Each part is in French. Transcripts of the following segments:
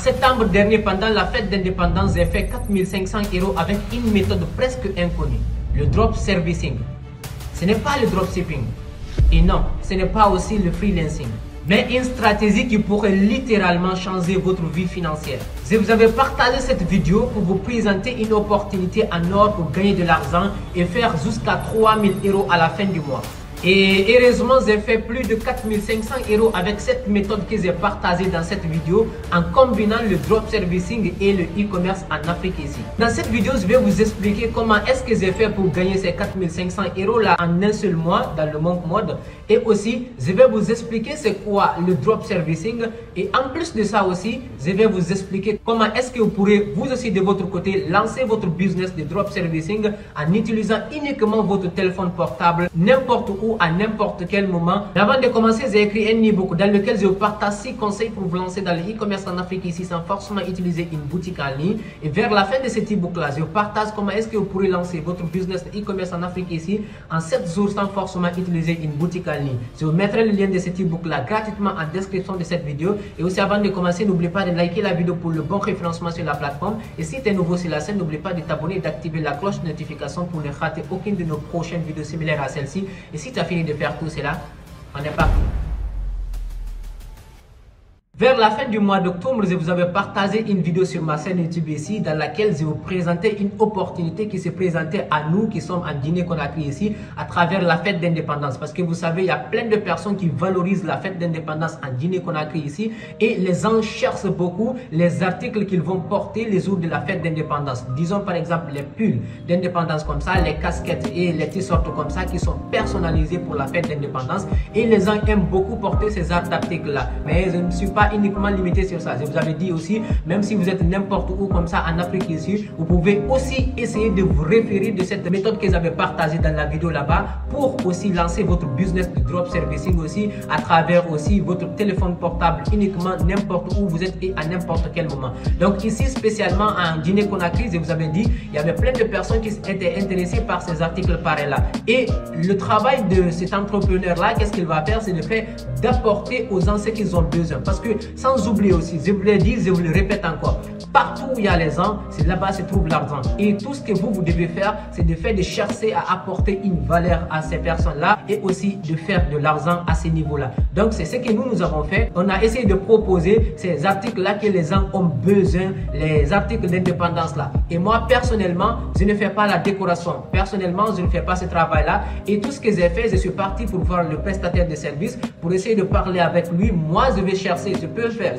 septembre dernier, pendant la fête d'indépendance, j'ai fait 4500 € avec une méthode presque inconnue, le drop servicing. Ce n'est pas le dropshipping. Et non, ce n'est pas aussi le freelancing, mais une stratégie qui pourrait littéralement changer votre vie financière. Je vous avais partagé cette vidéo pour vous présenter une opportunité en or pour gagner de l'argent et faire jusqu'à 3000 € à la fin du mois. Et heureusement, j'ai fait plus de 4500 € avec cette méthode que j'ai partagée dans cette vidéo en combinant le drop servicing et le e-commerce en Afrique ici. Dans cette vidéo, je vais vous expliquer comment est-ce que j'ai fait pour gagner ces 4500 € là en un seul mois dans le Monk Mode. Et aussi, je vais vous expliquer c'est quoi le drop servicing. Et en plus de ça aussi, je vais vous expliquer comment est-ce que vous pourrez vous aussi de votre côté lancer votre business de drop servicing en utilisant uniquement votre téléphone portable n'importe où à n'importe quel moment. Mais avant de commencer, j'ai écrit un e-book dans lequel je vous partage 6 conseils pour vous lancer dans le e-commerce en Afrique ici sans forcément utiliser une boutique en ligne. Et vers la fin de cet e-book là, je vous partage comment est-ce que vous pourrez lancer votre business de e-commerce en Afrique ici en 7 jours sans forcément utiliser une boutique en ligne. Je vous mettrai le lien de cet e-book là gratuitement en description de cette vidéo. Et aussi avant de commencer, n'oubliez pas de liker la vidéo pour le bon référencement sur la plateforme. Et si tu es nouveau sur la chaîne, n'oublie pas de t'abonner et d'activer la cloche de notification pour ne rater aucune de nos prochaines vidéos similaires à celle-ci. Et si tu as fini de faire tout cela, on est parti. Vers la fin du mois d'octobre, je vous avais partagé une vidéo sur ma chaîne YouTube ici dans laquelle je vous présentais une opportunité qui se présentait à nous qui sommes en Guinée-Conakry ici à travers la fête d'indépendance. Parce que vous savez, il y a plein de personnes qui valorisent la fête d'indépendance en Guinée-Conakry ici et les gens cherchent beaucoup les articles qu'ils vont porter les jours de la fête d'indépendance. Disons par exemple les pulls d'indépendance comme ça, les casquettes et les t-shirts comme ça qui sont personnalisés pour la fête d'indépendance et les gens aiment beaucoup porter ces articles-là. Mais je ne suis pas uniquement limité sur ça. Je vous avais dit aussi, même si vous êtes n'importe où comme ça en Afrique ici, vous pouvez aussi essayer de vous référer de cette méthode que j'avais partagée dans la vidéo là-bas pour aussi lancer votre business de drop servicing aussi à travers aussi votre téléphone portable uniquement n'importe où vous êtes et à n'importe quel moment. Donc ici spécialement en Guinée-Conakry, je vous avais dit, il y avait plein de personnes qui étaient intéressées par ces articles pareils là. Et le travail de cet entrepreneur là, qu'est-ce qu'il va faire? C'est le fait d'apporter aux gens ce qu'ils ont besoin. Parce que sans oublier aussi, je vous l'ai dit, je vous le répète encore, partout où il y a les gens, c'est là-bas se trouve l'argent. Et tout ce que vous devez faire, c'est de chercher à apporter une valeur à ces personnes-là et aussi de faire de l'argent à ces niveaux-là. Donc c'est ce que nous avons fait. On a essayé de proposer ces articles-là que les gens ont besoin, les articles d'indépendance-là. Et moi, personnellement, je ne fais pas la décoration. Personnellement, je ne fais pas ce travail-là. Et tout ce que j'ai fait, je suis parti pour voir le prestataire de service, pour essayer de parler avec lui. Moi, je vais chercher, je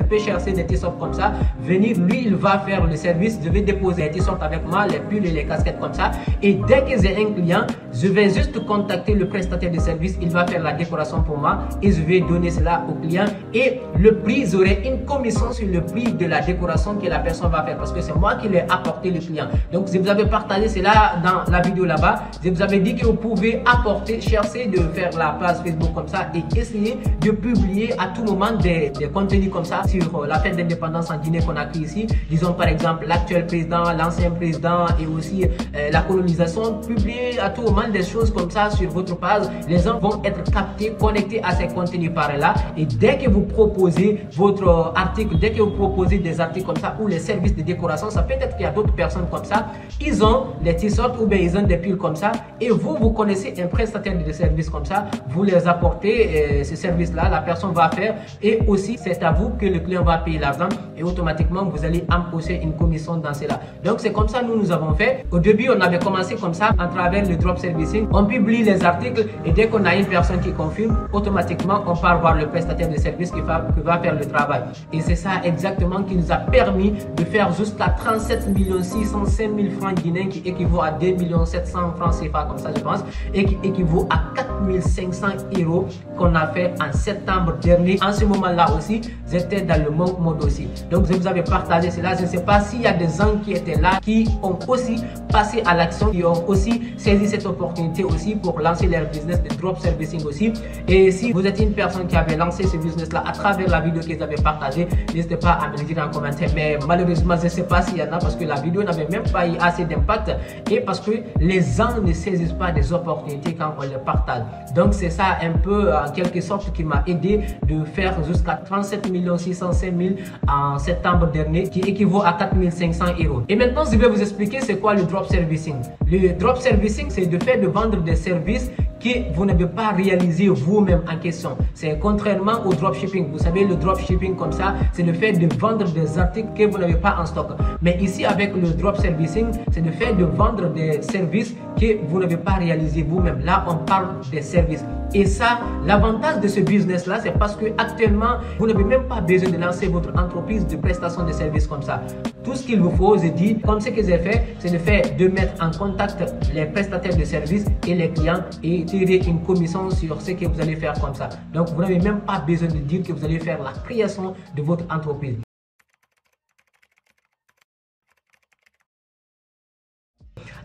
peux chercher des t-shirts comme ça, venir, lui, il va faire le service, je vais déposer les t-shirts avec moi, les pulls et les casquettes comme ça. Et dès que j'ai un client, je vais juste contacter le prestataire de service, il va faire la décoration pour moi et je vais donner cela au client. Et le prix, j'aurai une commission sur le prix de la décoration que la personne va faire parce que c'est moi qui l'ai apporté le client. Donc, je vous avais partagé cela dans la vidéo là-bas. Je vous avais dit que vous pouvez apporter, chercher de faire la page Facebook comme ça et essayer de publier à tout moment des contenus comme ça sur la fête d'indépendance en Guinée-Conakry ici. Disons par exemple l'actuel président, l'ancien président et aussi la colonisation. Publier à tout moment des choses comme ça sur votre page. Les gens vont être captés, connectés à ces contenus par là. Et dès que vous proposez votre article, dès que vous proposez des articles comme ça ou les services de décoration, ça peut être qu'il y a d'autres personnes comme ça. Ils ont des t-shirts ou bien ils ont des pulls comme ça. Et vous connaissez un prestataire de service comme ça. Vous les apportez ce service-là, la personne va faire et aussi c'est à vous que le client va payer l'argent et automatiquement vous allez empocher une commission dans cela. Donc c'est comme ça nous avons fait. Au début on avait commencé comme ça à travers le drop servicing. On publie les articles et dès qu'on a une personne qui confirme, automatiquement on part voir le prestataire de service qui va faire le travail. Et c'est ça exactement qui nous a permis de faire jusqu'à 37 605 000 francs guinéens qui équivaut à 2 700 000 francs CFA comme ça je pense et qui équivaut à 4 500 € qu'on a fait en septembre dernier. En ce moment-là aussi, j'étais dans le Monk Mode aussi. Donc je vous avais partagé cela. Je ne sais pas s'il y a des gens qui étaient là, qui ont aussi passé à l'action, qui ont aussi saisi cette opportunité aussi pour lancer leur business de drop servicing aussi. Et si vous êtes une personne qui avait lancé ce business-là à travers la vidéo que j'avais partagée, n'hésitez pas à me le dire en commentaire. Mais malheureusement, je ne sais pas s'il y en a parce que la vidéo n'avait même pas eu assez d'impact et parce que les gens ne saisissent pas des opportunités quand on les partage. Donc c'est ça un peu en quelque sorte qui m'a aidé de faire jusqu'à 37 605 000 en septembre dernier, qui équivaut à 4 500 €. Et maintenant je vais vous expliquer c'est quoi le drop servicing. Le drop servicing, c'est de faire de vendre des services que vous n'avez pas réalisé vous-même en question. C'est contrairement au dropshipping. Vous savez, le dropshipping comme ça, c'est le fait de vendre des articles que vous n'avez pas en stock. Mais ici, avec le drop servicing, c'est le fait de vendre des services que vous n'avez pas réalisé vous-même. Là, on parle des services. Et ça, l'avantage de ce business-là, c'est parce que actuellement, vous n'avez même pas besoin de lancer votre entreprise de prestation de services comme ça. Tout ce qu'il vous faut, je dis, comme ce que j'ai fait, c'est le fait de mettre en contact les prestataires de services et les clients et tirer une commission sur ce que vous allez faire comme ça. Donc, vous n'avez même pas besoin de dire que vous allez faire la création de votre entreprise.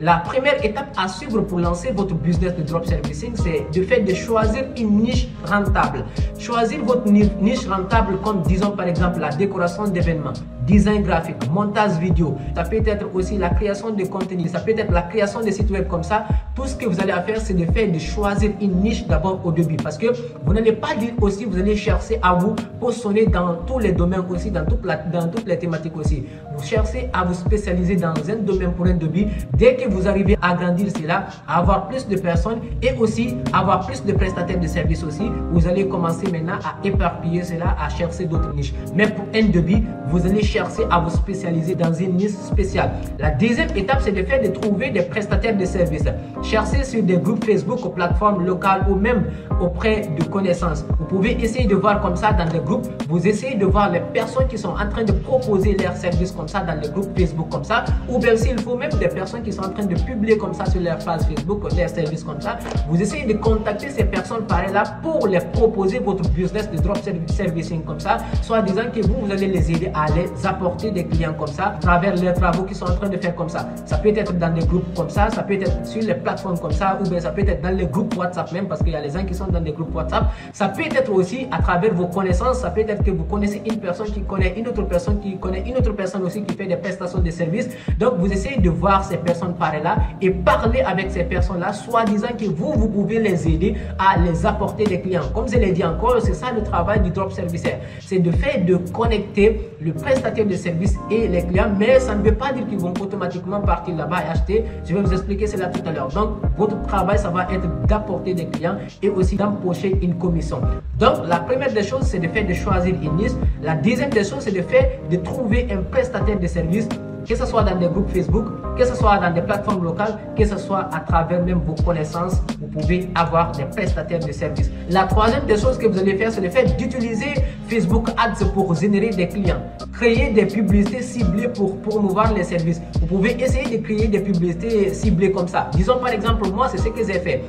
La première étape à suivre pour lancer votre business de drop servicing, c'est de faire de choisir une niche rentable. Choisir votre niche rentable comme, disons par exemple, la décoration d'événements, design graphique, montage vidéo. Ça peut être aussi la création de contenu, ça peut être la création de sites web comme ça. Tout ce que vous allez faire, c'est de faire de choisir une niche d'abord au début, parce que vous n'allez pas dire aussi, vous allez chercher à vous positionner dans tous les domaines aussi, dans toutes les thématiques aussi. Vous cherchez à vous spécialiser dans un domaine pour un début. Dès que vous arrivez à agrandir cela, à avoir plus de personnes et aussi avoir plus de prestataires de services aussi, vous allez commencer maintenant à éparpiller cela, à chercher d'autres niches. Mais pour un début, vous allez chercher à vous spécialiser dans une niche spéciale. La deuxième étape, c'est de faire de trouver des prestataires de services. Cherchez sur des groupes Facebook, aux plateformes locales ou même auprès de connaissances. Vous pouvez essayer de voir comme ça dans des groupes. Vous essayez de voir les personnes qui sont en train de proposer leurs services comme ça dans les groupes Facebook comme ça. Ou bien s'il faut même des personnes qui sont en train de publier comme ça sur leur page Facebook leurs services comme ça. Vous essayez de contacter ces personnes par là pour les proposer votre business de drop servicing comme ça. Soit disant que vous allez les aider à les apporter des clients comme ça à travers les travaux qu'ils sont en train de faire comme ça. Ça peut être dans des groupes comme ça peut être sur les plateformes comme ça, ou bien ça peut être dans les groupes WhatsApp même, parce qu'il y a les gens qui sont dans des groupes WhatsApp. Ça peut être aussi à travers vos connaissances. Ça peut être que vous connaissez une personne qui connaît une autre personne qui connaît une autre personne aussi qui fait des prestations de services. Donc vous essayez de voir ces personnes par là et parler avec ces personnes-là, soit disant que vous pouvez les aider à les apporter des clients. Comme je l'ai dit encore, c'est ça le travail du drop serviceur. C'est de faire de connecter le prestataire de service et les clients, mais ça ne veut pas dire qu'ils vont automatiquement partir là-bas et acheter. Je vais vous expliquer cela tout à l'heure. Donc, votre travail, ça va être d'apporter des clients et aussi d'empocher une commission. Donc, la première des choses, c'est de faire de choisir une niche. La deuxième des choses, c'est de faire de trouver un prestataire de service, que ce soit dans des groupes Facebook, que ce soit dans des plateformes locales, que ce soit à travers même vos connaissances, vous pouvez avoir des prestataires de services. La troisième des choses que vous allez faire, c'est le fait d'utiliser Facebook Ads pour générer des clients. Créer des publicités ciblées pour promouvoir les services. Vous pouvez essayer de créer des publicités ciblées comme ça. Disons par exemple, moi, c'est ce que j'ai fait.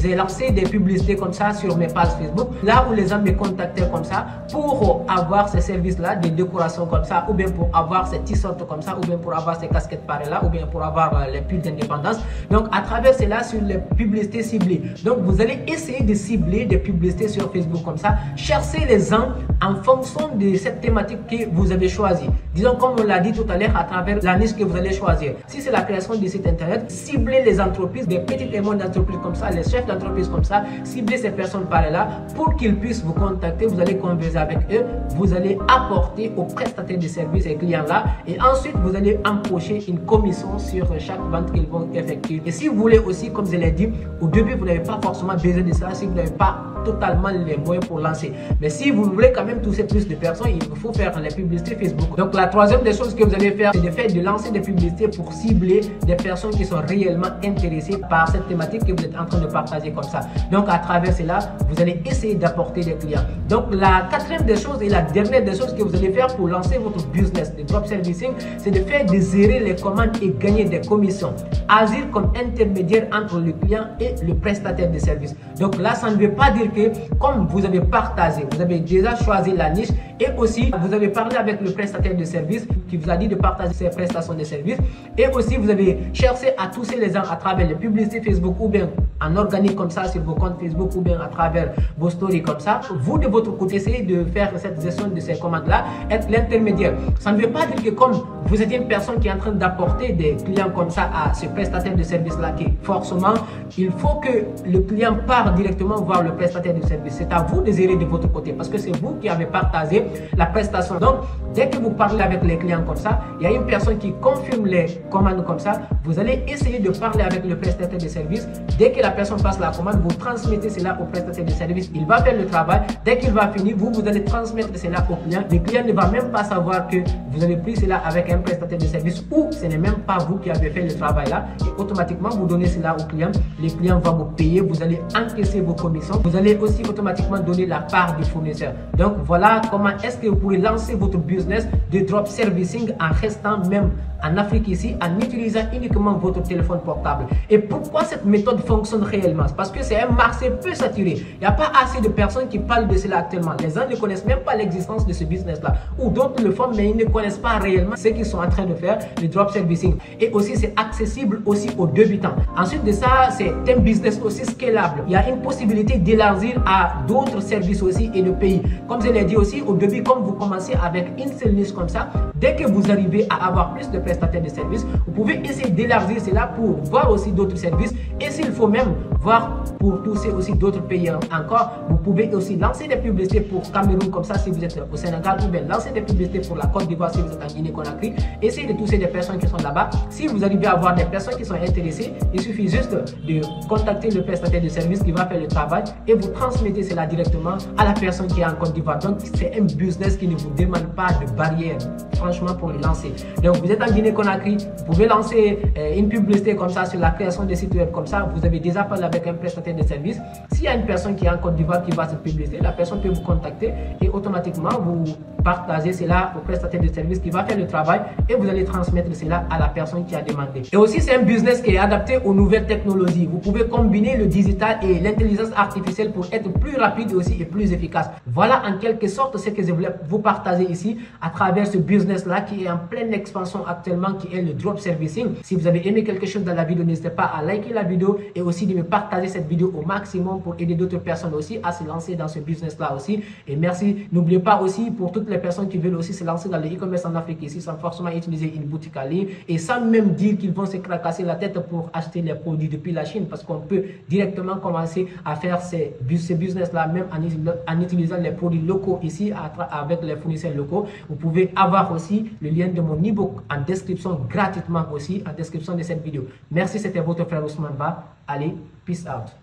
J'ai lancé des publicités comme ça sur mes pages Facebook, là où les gens me contactaient comme ça pour avoir ces services-là, des décorations comme ça, ou bien pour avoir ces t-shirts comme ça, ou bien pour avoir ces casquettes par là, ou bien pour avoir les pulls d'indépendance. Donc à travers cela, sur les publicités ciblées. Donc vous allez essayer de cibler des publicités sur Facebook comme ça. Cherchez les gens en fonction de cette thématique que vous avez choisie. Disons comme on l'a dit tout à l'heure, à travers la niche que vous allez choisir. Si c'est la création de sites internet, ciblez les entreprises, des petites et moyennes entreprises comme ça, les chefs d'entreprise comme ça, ciblez ces personnes par là pour qu'ils puissent vous contacter. Vous allez converser avec eux, vous allez apporter aux prestataires de services et clients là, et ensuite vous allez empocher une commission sur chaque vente qu'ils vont effectuer. Et si vous voulez aussi, comme je l'ai dit, au début vous n'avez pas forcément besoin de ça si vous n'avez pas totalement les moyens pour lancer. Mais si vous voulez quand même toucher plus de personnes, il faut faire les publicités Facebook. Donc la troisième des choses que vous allez faire, c'est de faire de lancer des publicités pour cibler des personnes qui sont réellement intéressées par cette thématique que vous êtes en train de partager comme ça. Donc à travers cela, vous allez essayer d'apporter des clients. Donc la quatrième des choses et la dernière des choses que vous allez faire pour lancer votre business de drop servicing, c'est de faire de gérer les commandes et gagner des commissions. Agir comme intermédiaire entre le client et le prestataire de service. Donc là, ça ne veut pas dire que comme vous avez partagé, vous avez déjà choisi la niche et aussi vous avez parlé avec le prestataire de service qui vous a dit de partager ses prestations de service et aussi vous avez cherché à toucher les gens à travers les publicités Facebook ou bien en organique comme ça sur vos comptes Facebook ou bien à travers vos stories comme ça. Vous de votre côté, essayez de faire cette gestion de ces commandes-là, être l'intermédiaire. Ça ne veut pas dire que comme vous êtes une personne qui est en train d'apporter des clients comme ça à ce prestataire de service-là, qui forcément, il faut que le client parte directement voir le prestataire de service. C'est à vous de gérer de votre côté parce que c'est vous qui avez partagé la prestation. Donc, dès que vous parlez avec les clients comme ça, il y a une personne qui confirme les commandes comme ça, vous allez essayer de parler avec le prestataire de service. Dès que la personne passe la commande, vous transmettez cela au prestataire de service. Il va faire le travail. Dès qu'il va finir, vous allez transmettre cela au client. Le client ne va même pas savoir que vous avez pris cela avec un prestataire de service ou ce n'est même pas vous qui avez fait le travail là. Et automatiquement, vous donnez cela au client. Le client va vous payer. Vous allez encaisser vos commissions. Vous allez aussi automatiquement donner la part du fournisseur. Donc, voilà comment est-ce que vous pourrez lancer votre business de drop servicing en restant même en Afrique ici, en utilisant uniquement votre téléphone portable. Et pourquoi cette méthode fonctionne réellement? Parce que c'est un marché peu saturé. Il n'y a pas assez de personnes qui parlent de cela actuellement. Les gens ne connaissent même pas l'existence de ce business-là. Ou d'autres le font, mais ils ne connaissent pas réellement ce qu'ils sont en train de faire, le drop servicing. Et aussi, c'est accessible aussi aux débutants. Ensuite de ça, c'est un business aussi scalable. Il y a une possibilité d'élargir à d'autres services aussi et de pays. Comme je l'ai dit aussi, au début, comme vous commencez avec une seule niche comme ça, dès que vous arrivez à avoir plus de prestataires de services, vous pouvez essayer d'élargir cela pour voir aussi d'autres services et s'il faut même voir pour toucher aussi d'autres pays encore. Vous pouvez aussi lancer des publicités pour Cameroun comme ça si vous êtes au Sénégal ou bien lancer des publicités pour la Côte d'Ivoire si vous êtes en Guinée-Conakry. Essayez de toucher des personnes qui sont là-bas. Si vous arrivez à avoir des personnes qui sont intéressées, il suffit juste de contacter le prestataire de service qui va faire le travail et vous transmettez cela directement à la personne qui est en Côte d'Ivoire. Donc c'est un business qui ne vous demande pas de barrière, franchement, pour le lancer. Donc vous êtes en Guinée-Conakry, vous pouvez lancer une publicité comme ça sur la création des sites web comme ça. Vous avez déjà parlé avec un prestataire de service. S'il y a une personne qui est en Côte d'Ivoire qui va se publier, la personne peut vous contacter et automatiquement vous partagez cela au prestataire de service qui va faire le travail et vous allez transmettre cela à la personne qui a demandé. Et aussi, c'est un business qui est adapté aux nouvelles technologies. Vous pouvez combiner le digital et l'intelligence artificielle pour être plus rapide aussi et plus efficace. Voilà en quelque sorte ce que je voulais vous partager ici à travers ce business-là qui est en pleine expansion actuellement, qui est le drop servicing. Si vous avez aimé quelque chose dans la vidéo, n'hésitez pas à liker la vidéo et aussi de me partager cette vidéo au maximum pour aider d'autres personnes aussi à se lancer dans ce business-là aussi. Et merci. N'oubliez pas aussi pour toutes les personnes qui veulent aussi se lancer dans le e-commerce en Afrique ici sans forcément utiliser une boutique en ligne et sans même dire qu'ils vont se casser la tête pour acheter les produits depuis la Chine, parce qu'on peut directement commencer à faire ces business-là même en utilisant les produits locaux ici avec les fournisseurs locaux. Vous pouvez avoir aussi le lien de mon e-book en description gratuitement aussi en description de cette vidéo. Merci, c'était votre frère Ousmane Ba. Allez, peace out.